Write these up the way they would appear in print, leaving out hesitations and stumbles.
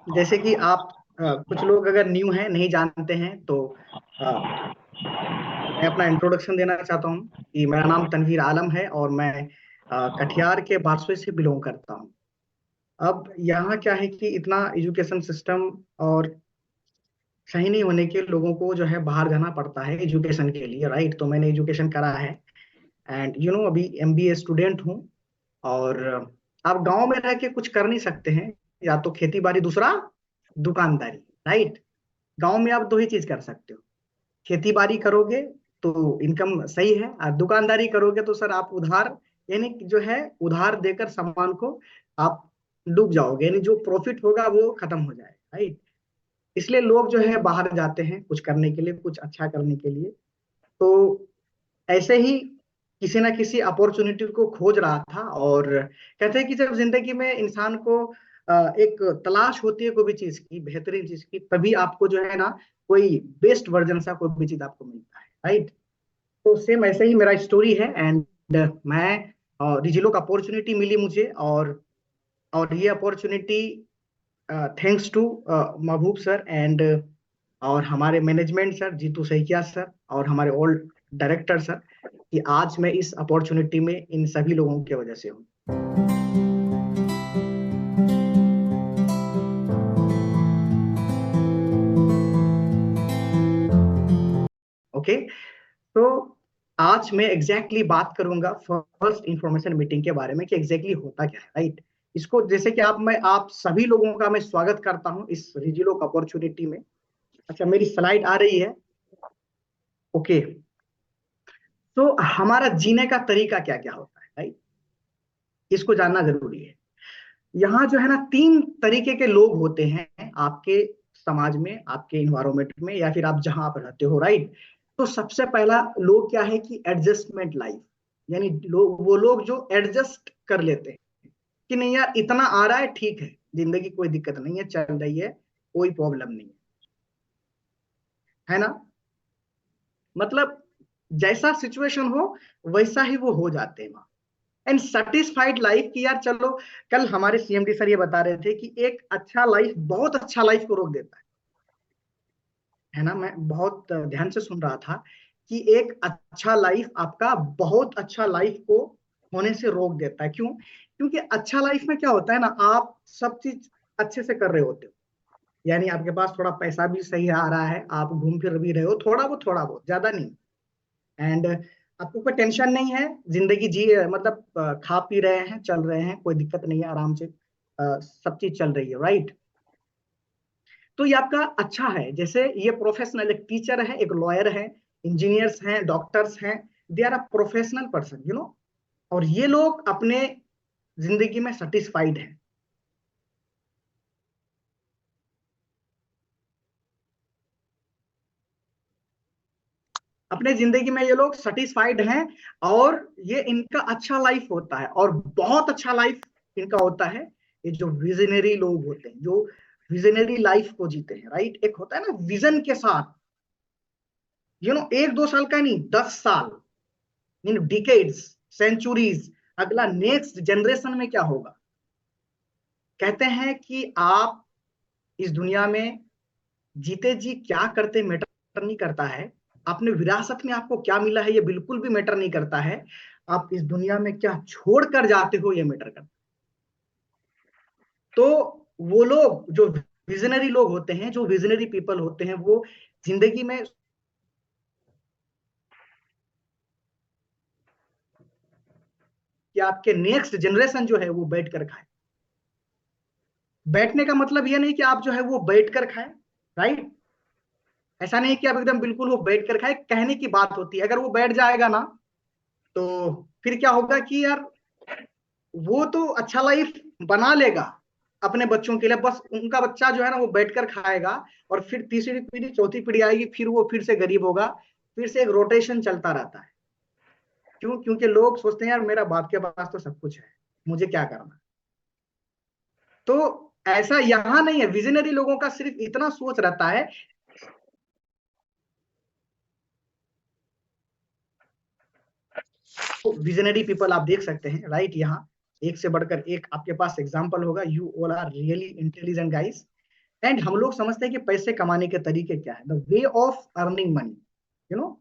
जैसे कि आप कुछ लोग अगर न्यू हैं, नहीं जानते हैं, तो मैं अपना इंट्रोडक्शन देना चाहता हूँ कि मेरा नाम तनवीर आलम है और मैं कटिहार के बारसोई से बिलोंग करता हूँ। अब यहाँ क्या है कि इतना एजुकेशन सिस्टम और सही नहीं होने के लोगों को जो है बाहर जाना पड़ता है एजुकेशन के लिए, राइट। तो मैंने एजुकेशन करा है एंड अभी एमबीए स्टूडेंट हूँ। और आप गांव में रह के कुछ कर नहीं सकते हैं, या तो खेती बाड़ी, दूसरा दुकानदारी, राइट। गांव में आप दो ही चीज कर सकते हो। खेती बाड़ी करोगे तो इनकम सही है, और दुकानदारी करोगे तो सर आप उधार, यानी कि जो है उधार देकर सामान को आप डूब जाओगे, यानी जो प्रॉफिट होगा वो खत्म हो जाएगा, राइट। इसलिए लोग जो है बाहर जाते हैं कुछ करने के लिए, कुछ अच्छा करने के लिए। तो ऐसे ही किसी ना किसी अपॉर्चुनिटी को खोज रहा था। और कहते हैं कि जब जिंदगी में इंसान को एक तलाश होती है कोई भी चीज की, बेहतरीन चीज की, तभी आपको जो है ना कोई बेस्ट वर्जन सा कोई भी चीज आपको मिलता है, राइट। तो सेम ऐसे ही मेरा स्टोरी है एंड मैं डिजिलो का अपॉर्चुनिटी मिली मुझे। और ये opportunity thanks to Mehboob sir and और हमारे management sir Jitu Saikia sir और हमारे ओल्ड डायरेक्टर सर, कि आज मैं इस अपॉर्चुनिटी में इन सभी लोगों की वजह से हूँ। ओके। तो आज मैं एग्जैक्टली बात करूंगा फर्स्ट इंफॉर्मेशन मीटिंग के बारे में कि एग्जैक्टली होता क्या है, राइट। इसको जैसे कि आप सभी लोगों का मैं स्वागत करता हूं इस रिजिलो अपॉर्चुनिटी में। अच्छा, मेरी स्लाइड आ रही है? ओके। तो हमारा जीने का तरीका क्या क्या होता है, राइट, इसको जानना जरूरी है। यहाँ जो है ना तीन तरीके के लोग होते हैं आपके समाज में, आपके इन्वायरमेंट में, या फिर आप जहां आप रहते हो, राइट। तो सबसे पहला लोग क्या है कि एडजस्टमेंट लाइफ, यानी लोग, वो लोग जो एडजस्ट कर लेते हैं कि नहीं यार इतना आ रहा है, ठीक है, जिंदगी कोई दिक्कत नहीं है, चल रही है, कोई प्रॉब्लम नहीं है ना। मतलब जैसा सिचुएशन हो वैसा ही वो हो जाते हैं। एंड सेटिस्फाइड लाइफ की यार चलो, कल हमारे सीएमडी सर ये बता रहे थे कि एक अच्छा लाइफ बहुत अच्छा लाइफ को रोक देता है ना। मैं बहुत ध्यान से सुन रहा था कि एक अच्छा लाइफ आपका बहुत अच्छा लाइफ को होने से रोक देता है। क्यों? क्योंकि अच्छा लाइफ में क्या होता है ना, आप सब चीज अच्छे से कर रहे होते हो, यानी आपके पास थोड़ा पैसा भी सही आ रहा है, आप घूम फिर भी रहे हो, थोड़ा बहुत, ज्यादा नहीं। एंड आपको कोई टेंशन नहीं है, जिंदगी जी मतलब खा पी रहे हैं, चल रहे हैं, कोई दिक्कत नहीं है, आराम से सब चीज चल रही है, राइट। तो ये आपका अच्छा है। जैसे ये प्रोफेशनल, एक टीचर है, एक लॉयर है, इंजीनियर्स हैं, डॉक्टर्स हैं, they are a professional person, और ये लोग अपने जिंदगी में सेटिस्फाइड है। अपने जिंदगी में ये लोग सेटिस्फाइड हैं, और ये इनका अच्छा लाइफ होता है, और बहुत अच्छा लाइफ इनका होता है। ये जो विजनरी लोग होते हैं, जो विजनरी लाइफ को जीते हैं, राइट। एक होता है ना विजन के साथ, एक दो साल का नहीं, 10 साल, इन डिकेड्स, सेंचुरीज, अगला नेक्स्ट जनरेशन में क्या होगा। कहते हैं कि आप इस दुनिया में जीते जी क्या करते मैटर नहीं करता है, अपने विरासत में आपको क्या मिला है ये बिल्कुल भी मैटर नहीं करता है, आप इस दुनिया में क्या छोड़ कर जाते हो ये मैटर करता है। तो वो लोग जो विजनरी लोग होते हैं, जो विजनरी पीपल होते हैं, वो जिंदगी में कि आपके नेक्स्ट जनरेशन जो है वो बैठ कर खाए। बैठने का मतलब ये नहीं कि आप जो है वो बैठ कर खाए, राइट। ऐसा नहीं कि आप एकदम बिल्कुल वो बैठ कर खाए, कहने की बात होती है। अगर वो बैठ जाएगा ना, तो फिर क्या होगा कि यार वो तो अच्छा लाइफ बना लेगा अपने बच्चों के लिए, बस उनका बच्चा जो है ना वो बैठकर खाएगा, और फिर तीसरी पीढ़ी, चौथी पीढ़ी आएगी, फिर वो फिर से गरीब होगा, फिर से एक रोटेशन चलता रहता है। क्यों? क्योंकि लोग सोचते हैं यार मेरा बाप के पास तो सब कुछ है, मुझे क्या करना। तो ऐसा यहां नहीं है, विजनरी लोगों का सिर्फ इतना सोच रहता है। विजनरी पीपल आप देख सकते हैं, राइट। यहाँ एक से बढ़कर एक आपके पास एग्जाम्पल होगा। You all are really intelligent guys. And हम लोग समझते हैं कि पैसे कमाने के तरीके क्या है, the way of earning money, you know.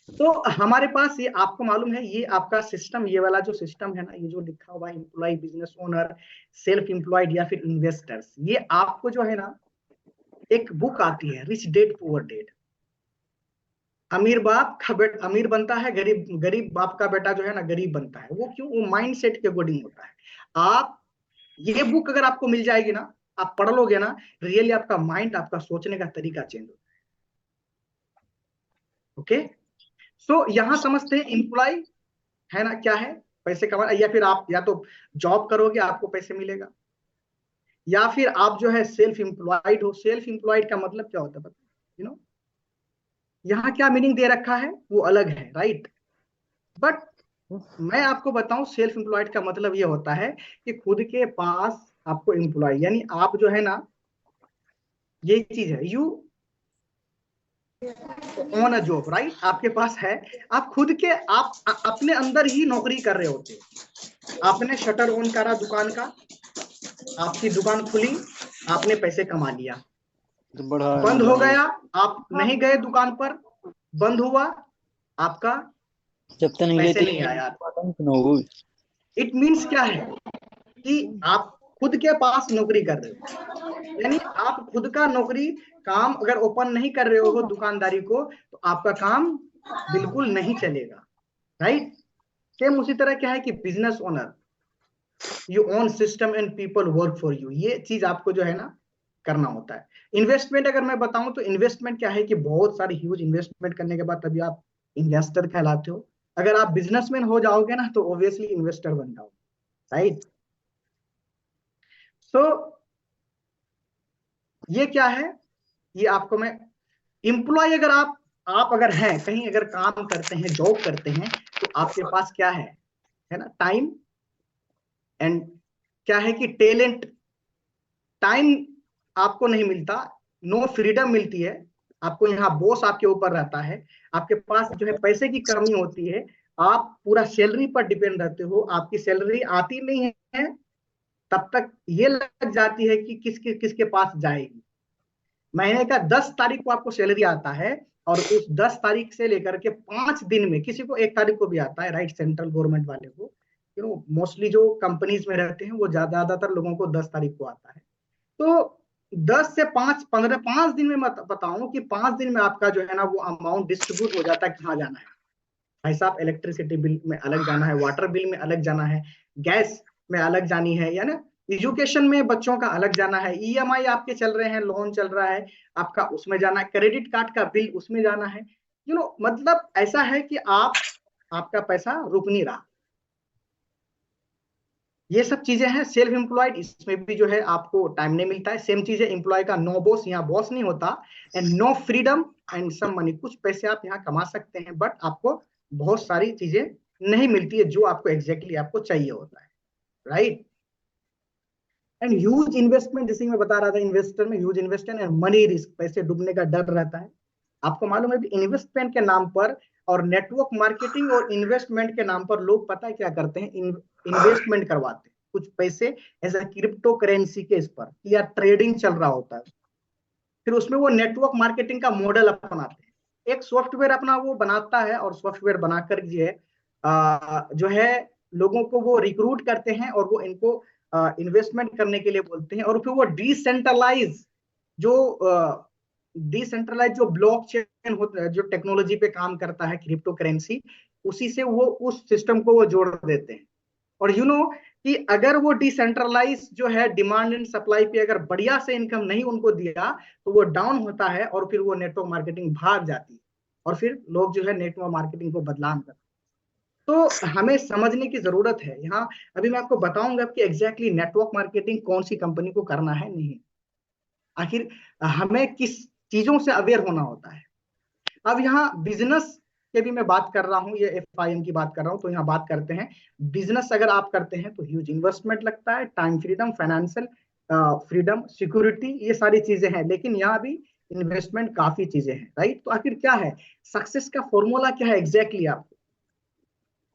तो हमारे पास ये, आपको मालूम है, ये आपका सिस्टम, ये वाला जो सिस्टम है ना, ये जो लिखा हुआ है employ, business owner, self employed या फिर इन्वेस्टर्स, ये आपको जो है ना, एक बुक आती है रिच डैड पुअर डैड। अमीर बाप का बेटा अमीर बनता है, गरीब गरीब बाप का बेटा जो है ना गरीब बनता है। वो क्यों? वो माइंड सेट के अकॉर्डिंग होता है। आप, ये बुक अगर आपको मिल जाएगी ना, आप पढ़ लोगे ना, रियली आपका माइंड, आपका सोचने का तरीका चेंज होता है। ओके, सो यहां समझते हैं एम्प्लॉय है ना क्या है, पैसे कमाना, या फिर आप या तो जॉब करोगे आपको पैसे मिलेगा, या फिर आप जो है सेल्फ एम्प्लॉयड हो। सेल्फ एम्प्लॉयड का मतलब क्या होता है पता, यू नो, यहाँ क्या मीनिंग दे रखा है वो अलग है, राइट। बट मैं आपको बताऊं, सेल्फ एम्प्लॉयड का मतलब ये होता है कि खुद के पास आपको एम्प्लॉय, यानी आप जो है ना, ये चीज है, you on a job, right, आपके पास है, आप खुद के, आप अपने अंदर ही नौकरी कर रहे होते हो। आपने शटर ऑन करा दुकान का, आपकी दुकान खुली, आपने पैसे कमा लिया, तो बढ़ा बंद हो गया, आप नहीं गए दुकान पर, बंद हुआ, आपका जब तक नहीं पैसे लेते नहीं आया। हो। इट मीन्स क्या है कि आप खुद के पास नौकरी कर रहे हो, यानी आप खुद का नौकरी काम अगर ओपन नहीं कर रहे हो दुकानदारी को, तो आपका काम बिल्कुल नहीं चलेगा, राइट। सेम उसी तरह क्या है कि business owner, you own system and people work for you, ये चीज आपको जो है ना करना होता है। इन्वेस्टमेंट अगर मैं बताऊं तो इन्वेस्टमेंट क्या है कि बहुत सारी ह्यूज इन्वेस्टमेंट करने के बाद तभी आप इन्वेस्टर कहलाते हो। अगर आप बिजनेसमैन हो जाओगे ना तो ऑब्वियसली इन्वेस्टर बन जाओगे, राइट। सो ये क्या है, ये आपको मैं, एम्प्लॉय अगर आप अगर हैं कहीं, अगर काम करते हैं, जॉब करते हैं, तो आपके पास क्या है ना, टाइम, एंड क्या है कि टैलेंट। टाइम आपको नहीं मिलता, नो फ्रीडम मिलती है आपको, यहाँ बॉस आपके ऊपर रहता है, आपके पास जो है पैसे की कमी होती है, आप पूरा सैलरी पर डिपेंड रहते हो, आपकी सैलरी आती नहीं है, तब तक ये लग जाती है कि किसके पास जाएगी। महीने का 10 तारीख को आपको सैलरी आता है, और उस 10 तारीख से लेकर के 5 दिन में, किसी को 1 तारीख को भी आता है, राइट, सेंट्रल गवर्नमेंट वाले को, मोस्टली जो कंपनीज में रहते हैं वो ज्यादातर लोगों को 10 तारीख को आता है। तो 10 से 5 15 5 दिन में मैं बताऊं कि 5 दिन में आपका जो है ना वो अमाउंट डिस्ट्रीब्यूट हो जाता है, कहाँ जाना है भाई साहब, इलेक्ट्रिसिटी बिल में अलग जाना है, वाटर बिल में अलग जाना है, गैस में अलग जानी है, या ना एजुकेशन में बच्चों का अलग जाना है, ईएमआई आपके चल रहे हैं, लोन चल रहा है आपका, उसमें जाना है, क्रेडिट कार्ड का बिल उसमें जाना है, मतलब ऐसा है कि आपका पैसा रुक नहीं रहा। ये सब चीजें हैं सेल्फ एम्प्लॉयड, इसमें भी जो है आपको टाइम नहीं मिलता है। सेम चीज है एम्प्लॉय का, नो बॉस, यहाँ बॉस नहीं होता, and no freedom and some money, कुछ पैसे आप यहाँ कमा सकते हैं, बट आपको बहुत सारी चीजें नहीं मिलती है जो आपको एग्जैक्टली आपको चाहिए होता है, राइट। एंड ह्यूज इन्वेस्टमेंट, जैसे मैं बता रहा था, इन्वेस्टर में huge investment and money risk, पैसे डूबने का डर रहता है। आपको मालूम है कि इन्वेस्टमेंट के नाम पर और नेटवर्क मार्केटिंग और इन्वेस्टमेंट के नाम पर लोग पता है क्या करते हैं, इन्वेस्टमेंट करवाते हैं कुछ पैसे एज अ क्रिप्टो करेंसी के इस पर, या ट्रेडिंग चल रहा होता है, फिर उसमें वो नेटवर्क मार्केटिंग का मॉडल अपनाते हैं, एक सॉफ्टवेयर अपना वो बनाता है, और सॉफ्टवेयर बनाकर जो है लोगों को वो रिक्रूट करते हैं, और वो इनको इन्वेस्टमेंट करने के लिए बोलते हैं, और फिर वो जो डिसेंट्रलाइज जो ब्लॉकचेन होता है, जो टेक्नोलॉजी पे काम करता है, क्रिप्टो करेंसी, उसी से वो उस सिस्टम को वो जोड़ देते हैं। और कि अगर वो डिसेंट्रलाइज जो है डिमांड एंड सप्लाई पे अगर बढ़िया से इनकम नहीं उनको दिया, तो वो डाउन होता है, और फिर वो नेटवर्क मार्केटिंग भाग जाती है, और फिर लोग जो है नेटवर्क मार्केटिंग को बदनाम करते हैं। तो हमें समझने की जरूरत है यहाँ, अभी मैं आपको बताऊंगा कि एग्जैक्टली नेटवर्क मार्केटिंग कौन सी कंपनी को करना है, नहीं, आखिर हमें किस चीजों से अवेयर होना होता है। अब यहाँ बिजनेस के भी मैं बात कर रहा हूँ, ये FIM की बात कर रहा हूँ, तो यहाँ बात करते हैं बिजनेस अगर आप करते हैं तो ह्यूज इन्वेस्टमेंट लगता है, time freedom, financial freedom, security, ये सारी चीजें हैं, लेकिन यहाँ भी इन्वेस्टमेंट काफी चीजें हैं, राइट। तो आखिर क्या है सक्सेस का फॉर्मूला, क्या है एग्जैक्टली आपको,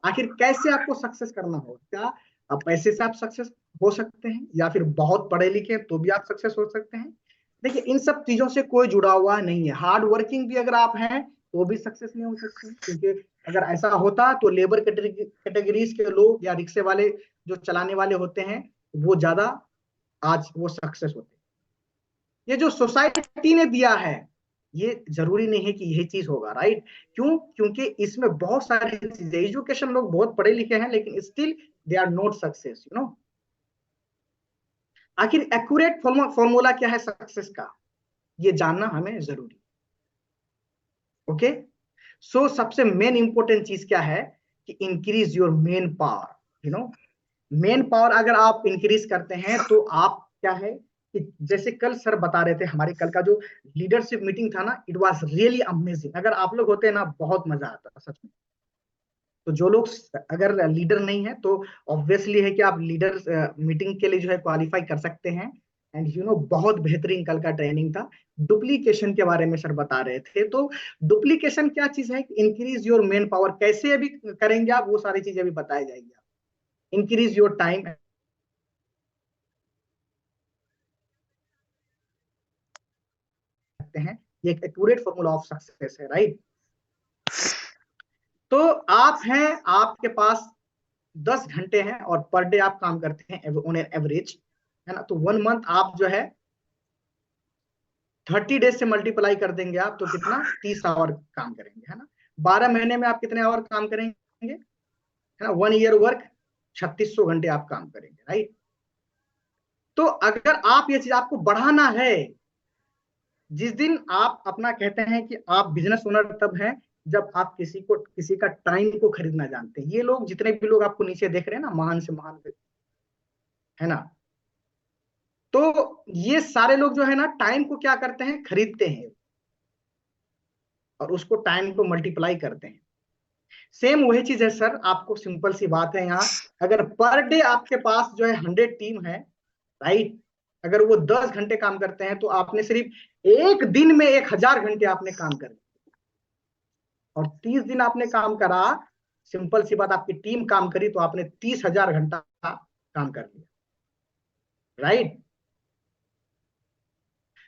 आखिर कैसे आपको सक्सेस करना हो, क्या पैसे से आप सक्सेस हो सकते हैं, या फिर बहुत पढ़े लिखे हैं तो भी आप सक्सेस हो सकते हैं। देखिए, इन सब चीजों से कोई जुड़ा हुआ नहीं है। हार्ड वर्किंग भी अगर आप हैं तो भी सक्सेस नहीं हो सकते, क्योंकि अगर ऐसा होता तो लेबर कैटेगरीज के लोग या रिक्शे वाले जो चलाने वाले होते हैं वो ज्यादा आज वो सक्सेस होते हैं। ये जो सोसाइटी ने दिया है ये जरूरी नहीं है कि यही चीज होगा, राइट? क्यों? क्योंकि इसमें बहुत सारी चीजें, एजुकेशन, लोग बहुत पढ़े लिखे हैं लेकिन still they are not success, you know. आखिर एक्यूरेट फॉर्मूला क्या है सक्सेस का, ये जानना हमें जरूरी। ओके, सो सबसे मेन इंपॉर्टेंट चीज क्या है कि increase your main power, you know. Main power अगर आप इंक्रीज करते हैं तो आप क्या है कि जैसे कल सर बता रहे थे, हमारे कल का जो लीडरशिप मीटिंग था ना, इट वाज रियली अमेजिंग। अगर आप लोग होते हैं ना, बहुत मजा आता सच में। तो जो लोग अगर लीडर नहीं है तो ऑब्वियसली है कि आप लीडर मीटिंग के लिए जो है क्वालिफाई कर सकते हैं। एंड यू नो, बहुत बेहतरीन कल का ट्रेनिंग था। डुप्लीकेशन के बारे में सर बता रहे थे। तो डुप्लीकेशन क्या चीज है, इंक्रीज योर मेन पावर कैसे अभी करेंगे आप, वो सारी चीजें अभी बताई जाएगी। इंक्रीज योर टाइम हैं, ये एक एक्यूरेट फॉर्मूला ऑफ सक्सेस है, राइट? तो आप हैं, आपके पास 10 घंटे हैं और पर डे आप काम करते हैं ऑन एवरेज, है ना? तो 1 मंथ आप जो है 30 डेज से मल्टीप्लाई कर देंगे आप, तो कितना, 30 आवर काम करेंगे, है ना? 12 महीने में आप कितने आवर काम करेंगे, है ना? 1 ईयर वर्क, 3600 घंटे आप काम करेंगे, राइट? तो अगर आप ये चीज आपको बढ़ाना है, जिस दिन आप अपना कहते हैं कि आप बिजनेस ओनर तब हैं जब आप किसी का टाइम को खरीदना जानते हैं। ये लोग जितने भी लोग आपको नीचे देख रहे हैं ना, महान से महान, है ना, तो ये सारे लोग जो है ना टाइम को क्या करते हैं, खरीदते हैं और उसको टाइम को मल्टीप्लाई करते हैं। सेम वही चीज है सर, आपको सिंपल सी बात है यहाँ। अगर पर डे आपके पास जो है 100 टीम है, राइट, अगर वो 10 घंटे काम करते हैं तो आपने सिर्फ एक दिन में 1000 घंटे आपने काम कर लिया। और 30 दिन आपने काम करा, सिंपल सी बात, आपकी टीम काम करी तो आपने 30,000 घंटा काम कर लिया, राइट?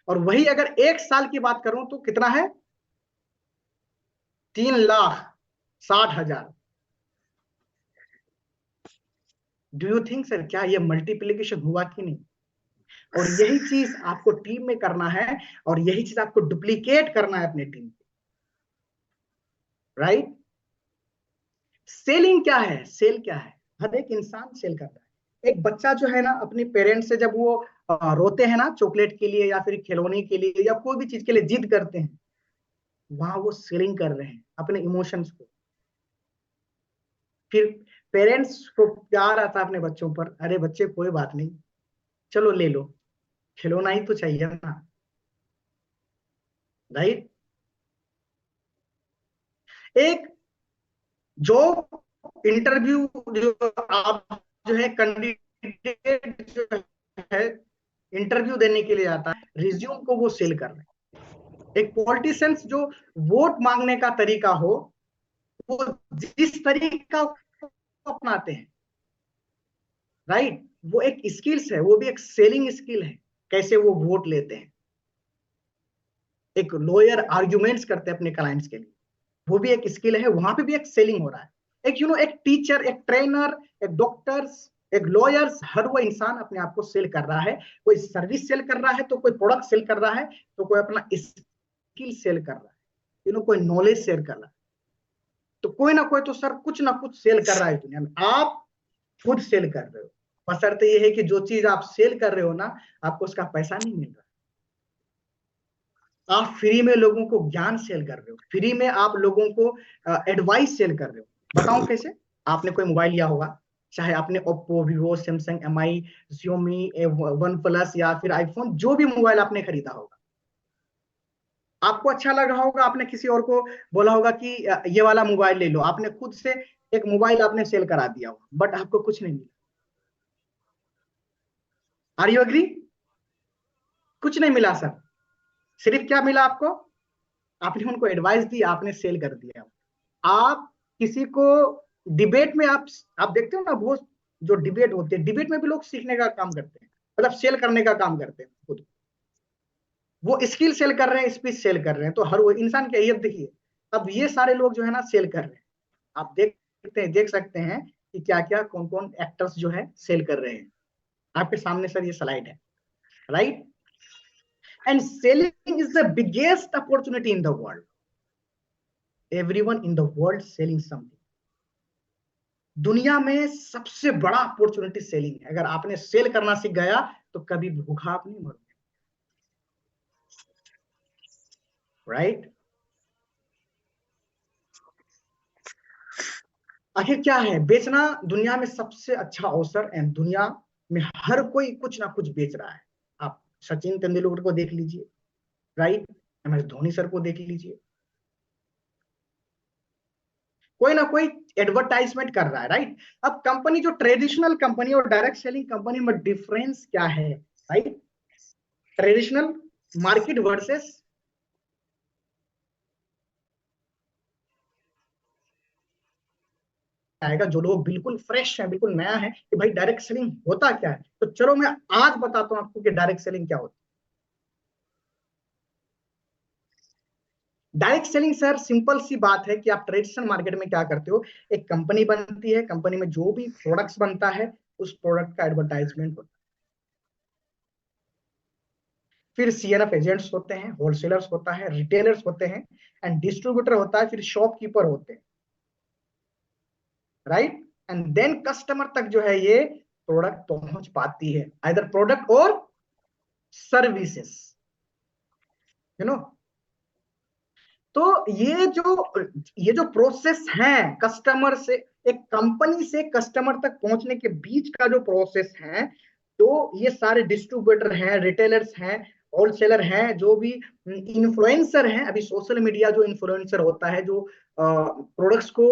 और वही अगर 1 साल की बात करूं तो कितना है, 3,60,000। डू यू थिंक सर, क्या ये मल्टीप्लीकेशन हुआ कि नहीं? और यही चीज आपको टीम में करना है और यही चीज आपको डुप्लीकेट करना है अपने टीम, राइट? सेलिंग क्या है, सेल क्या है? हर एक इंसान सेल कर रहा है। एक बच्चा जो है ना, अपने पेरेंट्स से जब वो रोते हैं ना चॉकलेट के लिए या फिर खिलौने के लिए या कोई भी चीज के लिए जिद करते हैं, वहां वो सेलिंग कर रहे हैं अपने इमोशंस को। फिर पेरेंट्स को प्यार आता है अपने बच्चों पर, अरे बच्चे कोई बात नहीं, चलो ले लो, खिलौना ही तो चाहिए ना, राइट? एक जॉब इंटरव्यू जो आप जो है कैंडिडेट जो है इंटरव्यू देने के लिए आता है, रिज्यूम को वो सेल कर रहे हैं। एक पॉलिटिशियंस जो वोट मांगने का तरीका हो, वो जिस तरीका अपनाते हैं, राइट, वो एक स्किल्स है, वो भी एक सेलिंग स्किल है, कैसे वो वोट लेते हैं। एक लॉयर आर्ग्यूमेंट्स करते हैं अपने क्लाइंट्स के लिए, वो भी एक स्किल है, वहां पे भी एक सेलिंग हो रहा है। एक एक टीचर, एक ट्रेनर, एक डॉक्टर्स, एक लॉयर्स, हर वो इंसान अपने आप को सेल कर रहा है। कोई सर्विस सेल कर रहा है, तो कोई प्रोडक्ट सेल कर रहा है, तो कोई अपना स्किल सेल कर रहा है, कोई नॉलेज शेयर कर रहा है। तो कोई ना कोई तो सर कुछ ना कुछ सेल कर रहा है दुनिया में। आप खुद सेल कर रहे हो, बशर्ते ये है कि जो चीज आप सेल कर रहे हो ना, आपको उसका पैसा नहीं मिल रहा। आप फ्री में लोगों को ज्ञान सेल कर रहे हो, फ्री में आप लोगों को एडवाइस सेल कर रहे हो। बताओ कैसे? आपने कोई मोबाइल लिया होगा, चाहे आपने Oppo, Vivo, Samsung, MI, Xiaomi, one plus या फिर आईफोन, जो भी मोबाइल आपने खरीदा होगा, आपको अच्छा लग रहा होगा, आपने किसी और को बोला होगा कि ये वाला मोबाइल ले लो, आपने खुद से एक मोबाइल आपने सेल करा दिया होगा, बट आपको कुछ नहीं मिला। Are you agree? कुछ नहीं मिला सर। सिर्फ क्या मिला आपको? आपने उनको एडवाइस दी, आपने सेल कर दिया। आप किसी को डिबेट में आप देखते हो ना, बहुत जो डिबेट होते हैं, डिबेट में भी लोग सीखने का काम करते हैं, मतलब सेल करने का काम करते हैं खुद। वो स्किल सेल कर रहे हैं, स्पीच सेल कर रहे हैं। तो हर वो इंसान की अहमियत देखिए। अब ये सारे लोग जो है ना सेल कर रहे हैं। आप देख सकते हैं कि क्या क्या कौन कौन एक्टर्स जो है सेल कर रहे हैं। आपके सामने सर ये स्लाइड है, right. And selling is the biggest opportunity in the world. Everyone in the world selling something. दुनिया में सबसे बड़ा अपॉर्चुनिटी सेलिंग है। अगर आपने सेल करना सीख गया तो कभी भूखा आप नहीं मरोगे, राइट। आखिर क्या है बेचना? दुनिया में सबसे अच्छा अवसर है। दुनिया में हर कोई कुछ ना कुछ बेच रहा है। आप सचिन तेंदुलकर को देख लीजिए, राइट। MS धोनी सर को देख लीजिए, कोई ना कोई एडवर्टाइजमेंट कर रहा है, राइट। अब कंपनी जो ट्रेडिशनल कंपनी और डायरेक्ट सेलिंग कंपनी में डिफरेंस क्या है, राइट। ट्रेडिशनल मार्केट वर्सेस आएगा, जो लोग बिल्कुल फ्रेश है, बिल्कुल नया है कि भाई डायरेक्ट सेलिंग होता क्या है। तो चलो मैं आज बताता हूं आपको कि डायरेक्ट सेलिंग क्या होती है। डायरेक्ट सेलिंग सर सिंपल सी बात है कि आप ट्रेडिशनल मार्केट में क्या करते हो, एक कंपनी बनती है, कंपनी में जो भी प्रोडक्ट्स बनता है उस प्रोडक्ट का एडवर्टाइजमेंट होता है। फिर CNF एजेंट्स होते हैं, होलसेलर्स होता है, रिटेलर्स होते हैं, एंड डिस्ट्रीब्यूटर होता है, फिर शॉपकीपर होते हैं, राइट। एंड देन कस्टमर तक जो है ये प्रोडक्ट पहुंच पाती है, आइदर प्रोडक्ट और सर्विसेज, यू नो। तो ये जो प्रोसेस है कस्टमर से, एक कंपनी से कस्टमर तक पहुंचने के बीच का जो प्रोसेस है, तो ये सारे डिस्ट्रीब्यूटर हैं, रिटेलर्स हैं, होलसेलर हैं, जो भी इन्फ्लुएंसर हैं। अभी सोशल मीडिया जो इन्फ्लुएंसर होता है, जो प्रोडक्ट्स को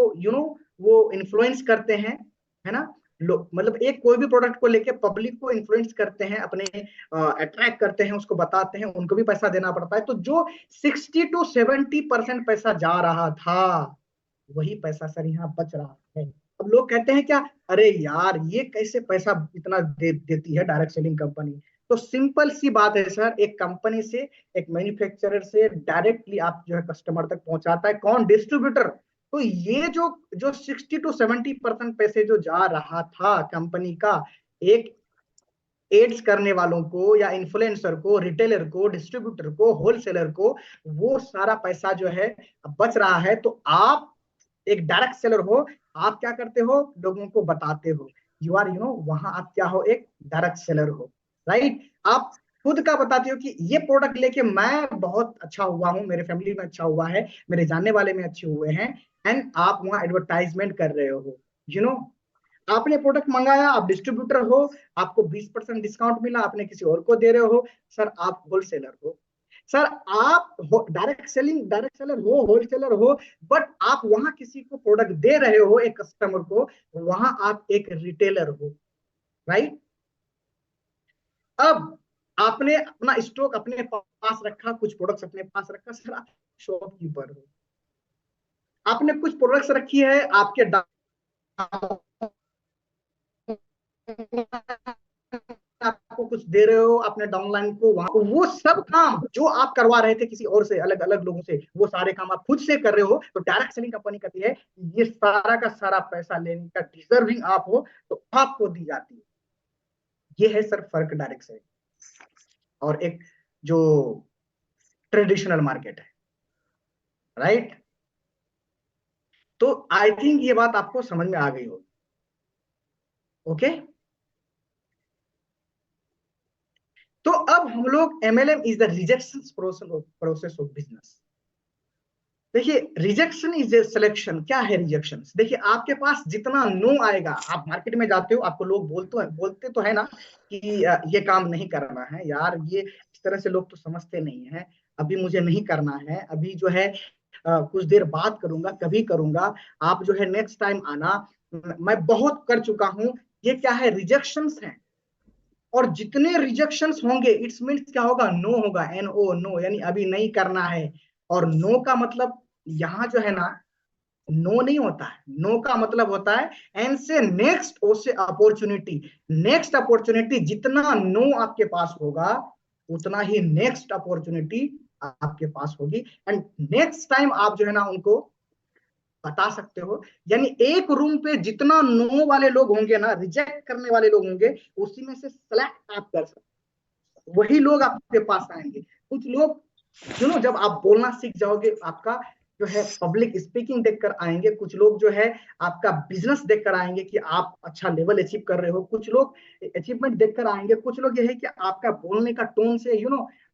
वो इन्फ्लुएंस करते हैं, है ना। मतलब एक कोई भी प्रोडक्ट को लेके पब्लिक को इन्फ्लुएंस करते हैं, अपने अट्रैक्ट करते हैं, उसको बताते हैं, उनको भी पैसा देना पड़ता है। तो जो 60 to 70% पैसा जा रहा था, वही पैसा सर यहाँ बच रहा है। अब लोग कहते हैं क्या, अरे यार ये कैसे पैसा इतना देती है डायरेक्ट सेलिंग कंपनी। तो सिंपल सी बात है सर, एक कंपनी से, एक मैन्युफैक्चरर से डायरेक्टली आप जो है कस्टमर तक पहुंचाता है कौन, डिस्ट्रीब्यूटर। तो ये जो जो 60 to 70% पैसे जो जा रहा था कंपनी का, एक एड्स करने वालों को या इन्फ्लुएंसर को, रिटेलर को, डिस्ट्रीब्यूटर को, होलसेलर को, वो सारा पैसा जो है बच रहा है। तो आप एक डायरेक्ट सेलर हो, आप क्या करते हो, लोगों को बताते हो। यू आर वहां आप क्या हो, एक डायरेक्ट सेलर हो, राइट। आप खुद का बताते हो कि ये प्रोडक्ट लेके मैं बहुत अच्छा हुआ हूं, मेरे फैमिली में अच्छा हुआ है, मेरे जानने वाले में अच्छे हुए हैं। एंड आप वहां एडवर्टाइजमेंट कर रहे हो, यू नो। आपने प्रोडक्ट मंगाया, आप डिस्ट्रीब्यूटर हो, आपको 20% डिस्काउंट मिला, आपने किसी और को दे रहे हो, सर आप होलसेलर हो। सर आप डायरेक्ट सेलर हो, होलसेलर हो, बट आप वहां किसी को प्रोडक्ट दे रहे हो, एक कस्टमर को, वहां आप एक रिटेलर हो, राइट। अब आपने अपना स्टॉक अपने पास रखा, कुछ प्रोडक्ट्स अपने पास रखा, सर आप शॉपकीपर हो। आपने कुछ प्रोडक्ट्स रखी है, आपके आपको कुछ दे रहे हो अपने डाउनलाइन को, वहां वो सब काम जो आप करवा रहे थे किसी और से, अलग अलग लोगों से, वो सारे काम आप खुद से कर रहे हो। तो डायरेक्ट सेलिंग कंपनी कहती है ये सारा का सारा पैसा लेने का डिजर्विंग आप हो, तो आपको दी जाती है। ये है सर फर्क डायरेक्ट सेलिंग और एक जो ट्रेडिशनल मार्केट है, राइट। तो आई थिंक ये बात आपको समझ में आ गई होगी, ओके। तो अब हम लोग MLM is the rejection process of business. देखिए रिजेक्शन इज ए सिलेक्शन। क्या है रिजेक्शन? देखिए आपके पास जितना नो आएगा, आप मार्केट में जाते हो, आपको लोग बोलते तो है ना कि ये काम नहीं करना है यार, ये इस तरह से लोग तो समझते नहीं है, अभी मुझे नहीं करना है, अभी जो है कुछ देर बाद करूंगा, कभी करूंगा, आप जो है नेक्स्ट टाइम आना, मैं बहुत कर चुका हूं। ये क्या है? रिजेक्शंस हैं। और जितने रिजेक्शंस होंगे इट्स मीन्स क्या होगा? नो होगा, NO, नो, यानी अभी नहीं करना है। और नो का मतलब यहाँ जो है ना, नो नहीं होता है। नो का मतलब होता है एन से नेक्स्ट, ओ से अपॉर्चुनिटी। नेक्स्ट अपॉर्चुनिटी, जितना नो आपके पास होगा उतना ही नेक्स्ट अपॉर्चुनिटी आपके पास होगी। एंड नेक्स्ट टाइम आप जो है ना उनको बता सकते हो। यानी एक रूम पे जितना नो वाले लोग होंगे ना, रिजेक्ट करने वाले लोग होंगे, उसी में से सेलेक्ट आप कर सकते हो, वही लोग आपके पास आएंगे। कुछ लोग जब आप बोलना सीख जाओगे, आपका जो है पब्लिक स्पीकिंग देखकर आएंगे। कुछ लोग जो है आपका बिजनेस देखकर आएंगे कि आप अच्छा लेवल अचीव कर रहे हो। कुछ लोग अचीवमेंट देखकर आएंगे। कुछ लोग ये है कि आपका बोलने का टोन से,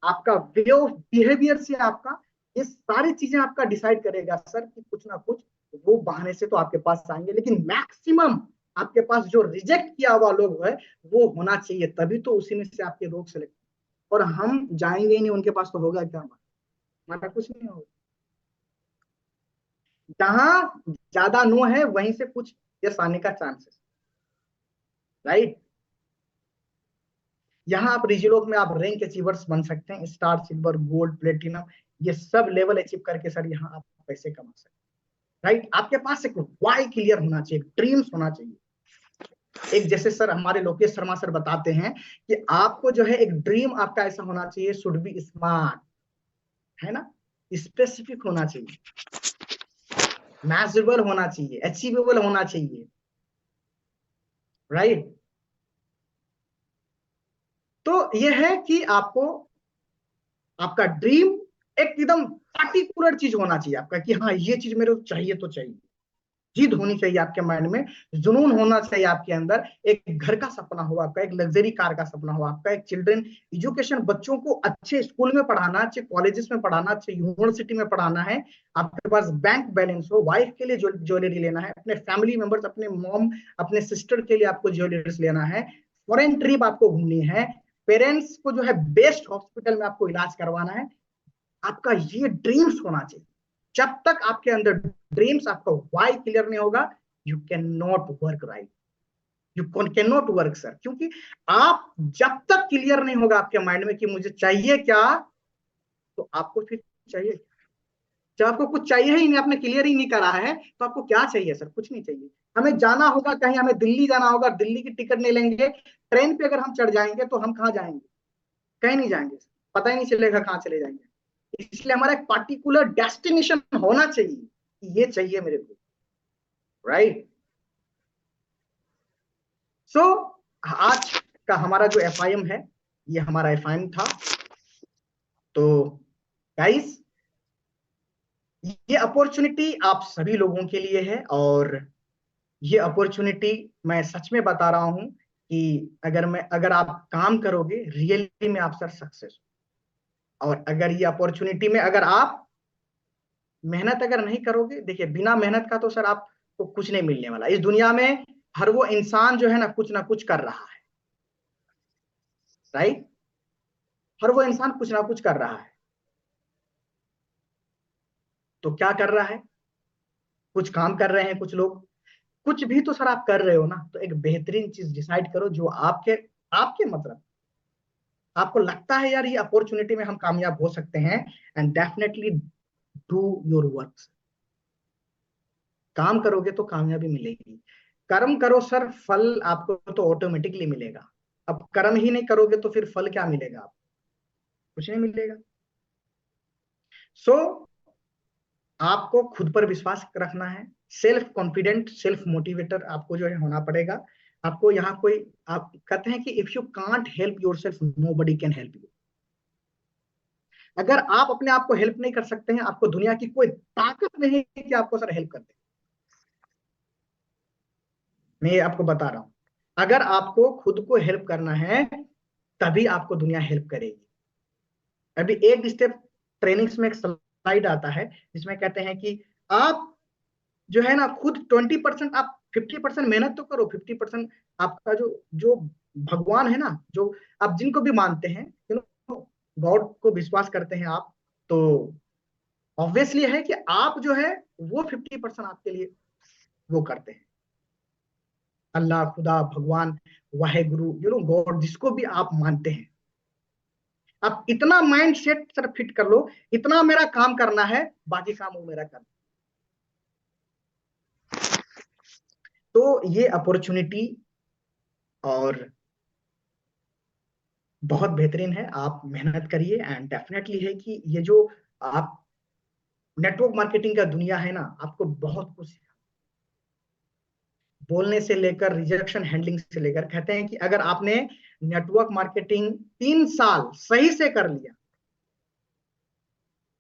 आपका वे ऑफ बिहेवियर से, आपका ये सारी चीजें आपका डिसाइड करेगा सर कि कुछ ना कुछ वो बहाने से तो आपके पास आएंगे। लेकिन मैक्सिमम आपके पास जो रिजेक्ट किया हुआ लोग है वो होना चाहिए, तभी तो उसी में से आपके लोग सेलेक्ट। और हम जाएंगे ही नहीं उनके पास, तो होगा क्या? हमारा कुछ नहीं होगा। जहां ज्यादा नो है वहीं से कुछ यस आने का चांसेस, राइट। यहाँ आप रिजिलोक में आप रैंक अचीवर्स बन सकते हैं, स्टार, सिल्वर, गोल्ड, प्लेटिनम, ये सब लेवल अचीव करके सर यहाँ आप पैसे कमा सकते हैं, राइट। आपके पास एक वाई क्लियर होना चाहिए, ड्रीम्स होना चाहिए। एक जैसे सर हमारे लोकेश शर्मा सर बताते हैं कि आपको जो है एक ड्रीम आपका ऐसा होना चाहिए, शुड बी स्मार्ट, है ना, स्पेसिफिक होना चाहिए, मैजरेबल होना चाहिए, अचीवेबल होना चाहिए, राइट। तो ये है कि आपको आपका ड्रीम एक एकदम पार्टिकुलर चीज होना चाहिए आपका, कि हाँ ये चीज मेरे को चाहिए तो चाहिए। जिद होनी चाहिए आपके माइंड में, जुनून होना चाहिए आपके अंदर। एक घर का सपना हो आपका, एक लग्जरी कार का सपना हो आपका, एक चिल्ड्रन एजुकेशन, बच्चों को अच्छे स्कूल में पढ़ाना, अच्छे कॉलेजेस में पढ़ाना, अच्छे यूनिवर्सिटी में पढ़ाना है। आपके पास बैंक बैलेंस हो, वाइफ के लिए ज्वेलरी लेना है, अपने फैमिली मेंबर्स, अपने मॉम, अपने सिस्टर के लिए आपको ज्वेलरीज लेना है, फॉरेन ट्रिप आपको घूमनी है, पेरेंट्स को जो है बेस्ट हॉस्पिटल में आपको इलाज करवाना है। आपका ये ड्रीम्स होना चाहिए। जब तक आपके अंदर ड्रीम्स, आपका वाई क्लियर नहीं होगा, you can not work, right. You can not work sir, क्योंकि आप जब तक क्लियर नहीं होगा आपके माइंड में कि मुझे चाहिए क्या, तो आपको फिर चाहिए। जब आपको कुछ चाहिए ही नहीं, आपने क्लियर ही नहीं करा है, तो आपको क्या चाहिए सर? कुछ नहीं चाहिए। हमें जाना होगा कहीं, हमें दिल्ली जाना होगा, दिल्ली की टिकट नहीं लेंगे, ट्रेन पे अगर हम चढ़ जाएंगे तो हम कहाँ जाएंगे? कहीं नहीं जाएंगे, पता ही नहीं चलेगा कहाँ चले जाएंगे। इसलिए हमारा एक पार्टिकुलर डेस्टिनेशन होना चाहिए कि ये चाहिए मेरे को, राइट। सो आज का हमारा जो एफआईएम है, ये हमारा एफआईएम था। तो गाइस, ये अपॉर्चुनिटी आप सभी लोगों के लिए है, और ये अपॉर्चुनिटी मैं सच में बता रहा हूं कि अगर आप काम करोगे रियली में, आप सर सक्सेस। और अगर ये अपॉर्चुनिटी में अगर आप मेहनत अगर नहीं करोगे, देखिए बिना मेहनत का तो सर आपको कुछ नहीं मिलने वाला इस दुनिया में। हर वो इंसान जो है ना कुछ कर रहा है, राइट। हर वो इंसान कुछ ना कुछ कर रहा है। तो क्या कर रहा है? कुछ काम कर रहे हैं कुछ लोग, कुछ भी तो सर आप कर रहे हो ना। तो एक बेहतरीन चीज डिसाइड करो जो आपके आपके मतलब आपको लगता है यार ये अपॉर्चुनिटी में हम कामयाब हो सकते हैं, and definitely do your work. काम करोगे तो कामयाबी मिलेगी। कर्म करो सर, फल आपको तो ऑटोमेटिकली मिलेगा। अब कर्म ही नहीं करोगे तो फिर फल क्या मिलेगा आपको? कुछ नहीं मिलेगा। सो आपको खुद पर विश्वास रखना है, सेल्फ कॉन्फिडेंट, सेल्फ मोटिवेटर आपको जो है होना पड़ेगा। आपको यहाँ कोई, आप कहते हैं कि if you can't help yourself nobody can help you. अगर आप अपने आप को हेल्प नहीं कर सकते हैं, आपको दुनिया की कोई ताकत नहीं है कि आपको सर हेल्प कर दे। मैं ये आपको बता रहा हूं, अगर आपको खुद को हेल्प करना है तभी आपको दुनिया हेल्प करेगी। अभी एक स्टेप ट्रेनिंग्स में एक स्लाइड आता है जिसमें कहते हैं कि आप जो है ना खुद 20%, आप 50% मेहनत तो करो, 50% आपका जो जो भगवान है ना, जो आप जिनको भी मानते हैं, गॉड को विश्वास करते हैं आप, तो ऑब्वियसली है कि आप जो है वो 50% आपके लिए वो करते हैं। अल्लाह, खुदा, भगवान, वाहे गुरु, गॉड, जिसको भी आप मानते हैं, आप इतना माइंड सेट सर फिट कर लो, इतना मेरा काम करना है, बाकी काम वो मेरा करना। तो ये अपॉर्चुनिटी और बहुत बेहतरीन है, आप मेहनत करिए एंड डेफिनेटली है कि ये जो आप नेटवर्क मार्केटिंग का दुनिया है ना, आपको बहुत कुछ बोलने से लेकर रिजेक्शन हैंडलिंग से लेकर, कहते हैं कि अगर आपने नेटवर्क मार्केटिंग 3 साल सही से कर लिया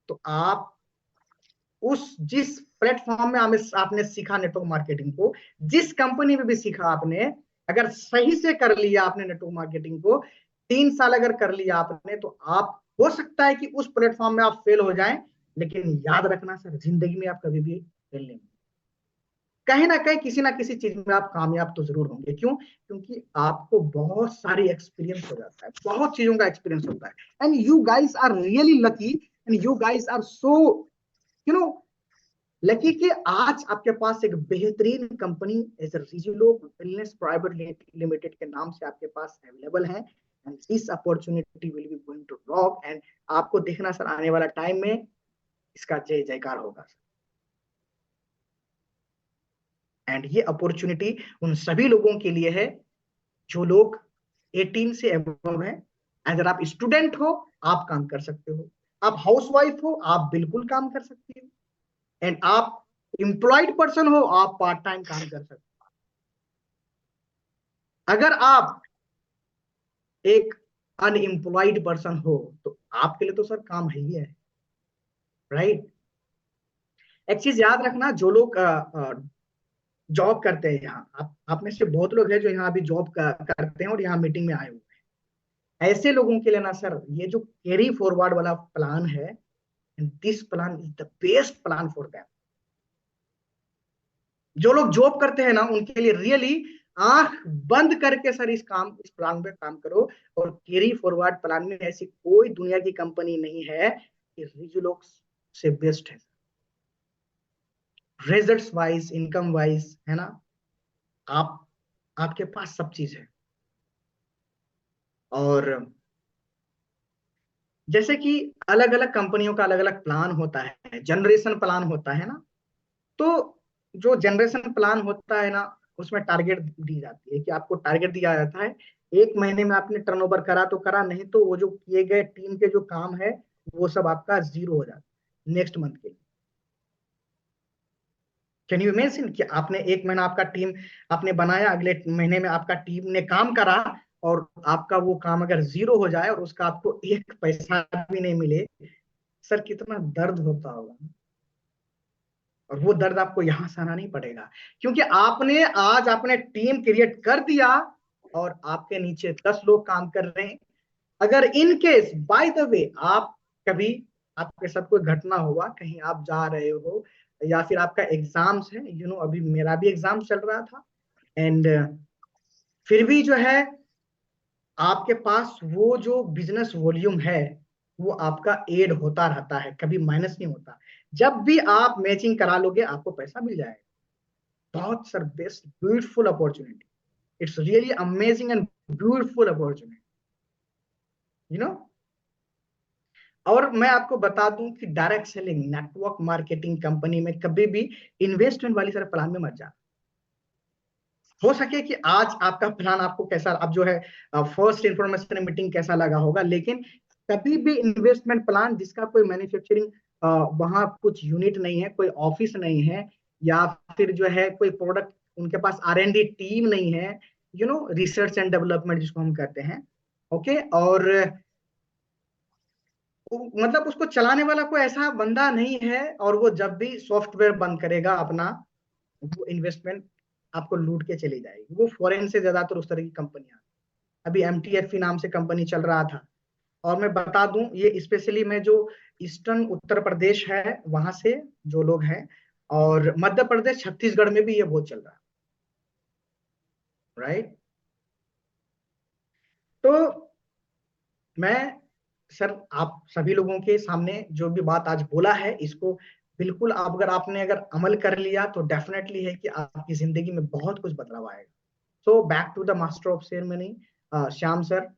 तो आप उस जिस प्लेटफॉर्म में आपने सीखा नेटवर्क मार्केटिंग को, जिस कंपनी में भी सीखा आपने, अगर सही से कर लिया आपने नेटवर्क मार्केटिंग को 3 साल अगर कर लिया आपने, तो आप हो सकता है कि उस प्लेटफॉर्म में आप फेल हो जाएं, लेकिन याद रखना सर, जिंदगी में आप कभी भी फेल नहीं, कहीं ना कहीं किसी ना किसी चीज में आप कामयाब तो जरूर होंगे। क्यों? क्योंकि आपको बहुत सारी एक्सपीरियंस हो जाता है, बहुत चीजों का एक्सपीरियंस होता है, and you guys are really lucky, and you guys are so you know lucky कि आज आपके पास एक बेहतरीन कंपनी एज रिजुलो वेलनेस प्राइवेट लिमिटेड के नाम से आपके पास अवेलेबल है, and this opportunity will be going to rock, एंड आपको देखना सर आने वाला टाइम में इसका जय जयकार होगा। एंड ये अपॉर्चुनिटी उन सभी लोगों के लिए है जो लोग 18 से अबव हैं। अगर आप स्टूडेंट हो आप काम कर सकते हो, आप हाउसवाइफ हो आप बिल्कुल काम कर सकते हो, एंड आप एम्प्लॉयड पर्सन हो आप पार्ट टाइम काम कर सकते हो। अगर आप एक अनएम्प्लॉयड पर्सन हो तो आपके लिए तो सर काम है ही है, राइट। एक चीज याद रखना, जो लोग जॉब करते हैं यहाँ, आप में से बहुत लोग हैं जो यहाँ अभी जॉब करते हैं और यहाँ मीटिंग में आए हुए हैं, ऐसे लोगों के लिए ना सर ये जो कैरी फॉरवर्ड वाला प्लान है, this plan is the best plan for them. जो लोग जॉब करते हैं ना उनके लिए रियली आंख बंद करके सर इस प्लान पे काम करो, और कैरी फॉरवर्ड प्लान में ऐसी कोई दुनिया की कंपनी नहीं है कि रिजुलॉक्स से बेस्ट है, रिजल्ट्स वाइज, इनकम वाइज, है ना, आप आपके पास सब चीज है। और जैसे कि अलग अलग कंपनियों का अलग अलग प्लान होता है, जनरेशन प्लान होता है ना, तो जो जनरेशन प्लान होता है ना उसमें टारगेट दी जाती है कि आपको टारगेट दिया जाता है, 1 महीने में आपने टर्नओवर करा तो करा, नहीं तो वो जो किए गए टीम के जो काम है वो सब आपका जीरो हो जाता है नेक्स्ट मंथ के लिए। कैन यू इमेजिन कि आपने 1 महीना आपका टीम आपने बनाया, अगले महीने में आपका टीम ने काम करा और आपका वो काम अगर जीरो हो जाए और उसका आपको एक पैसा भी नहीं मिले, सर कितना दर्द होता होगा। और वो दर्द आपको यहां सहना नहीं पड़ेगा, क्योंकि आज आपने टीम क्रिएट कर दिया और आपके नीचे 10 लोग काम कर रहे हैं। अगर in case by the way आप कभी आपके साथ कोई घटना हुआ, कहीं आप जा रहे हो या फिर आपका एग्जाम्स है, अभी मेरा भी एग्जाम चल रहा था, एंड फिर भी जो है आपके पास वो जो बिजनेस वॉल्यूम है वो आपका एड होता रहता है, कभी माइनस नहीं होता। जब भी आप मैचिंग करा लोगे आपको पैसा मिल जाएगा। बहुत sir best beautiful opportunity, it's really amazing and beautiful opportunity, you know. और मैं आपको बता दूं कि direct selling network marketing company में कभी भी इन्वेस्टमेंट वाली सर प्लान में मत जा। हो सके कि आज आपका प्लान आपको कैसा, अब जो है फर्स्ट इंफॉर्मेशन मीटिंग कैसा लगा होगा, लेकिन कभी भी इन्वेस्टमेंट प्लान जिसका कोई मैन्युफैक्चरिंग वहां कुछ यूनिट नहीं है, कोई ऑफिस नहीं है, या फिर जो है कोई प्रोडक्ट उनके पास R&D टीम नहीं है, रिसर्च एंड डेवलपमेंट जिसको हम कहते हैं, ओके, और मतलब उसको चलाने वाला कोई ऐसा बंदा नहीं है, और वो जब भी सॉफ्टवेयर बंद करेगा अपना, वो इन्वेस्टमेंट आपको लूट के चली जाएगी। वो फॉरेन से ज्यादातर उस तरह की कंपनियां, अभी MTFE नाम से कंपनी चल रहा था, और मैं बता दूं ये स्पेशली मैं जो ईस्टर्न उत्तर प्रदेश है वहां से जो लोग हैं, और मध्य प्रदेश छत्तीसगढ़ में भी ये बहुत चल रहा है, राइट। तो मैं सर आप सभी लोगों के सामने जो भी बात आज बोला है इसको बिल्कुल अगर आपने अमल कर लिया तो डेफिनेटली है कि आपकी जिंदगी में बहुत कुछ बदलाव आएगा। So back to the master of ceremony, Shyam sir.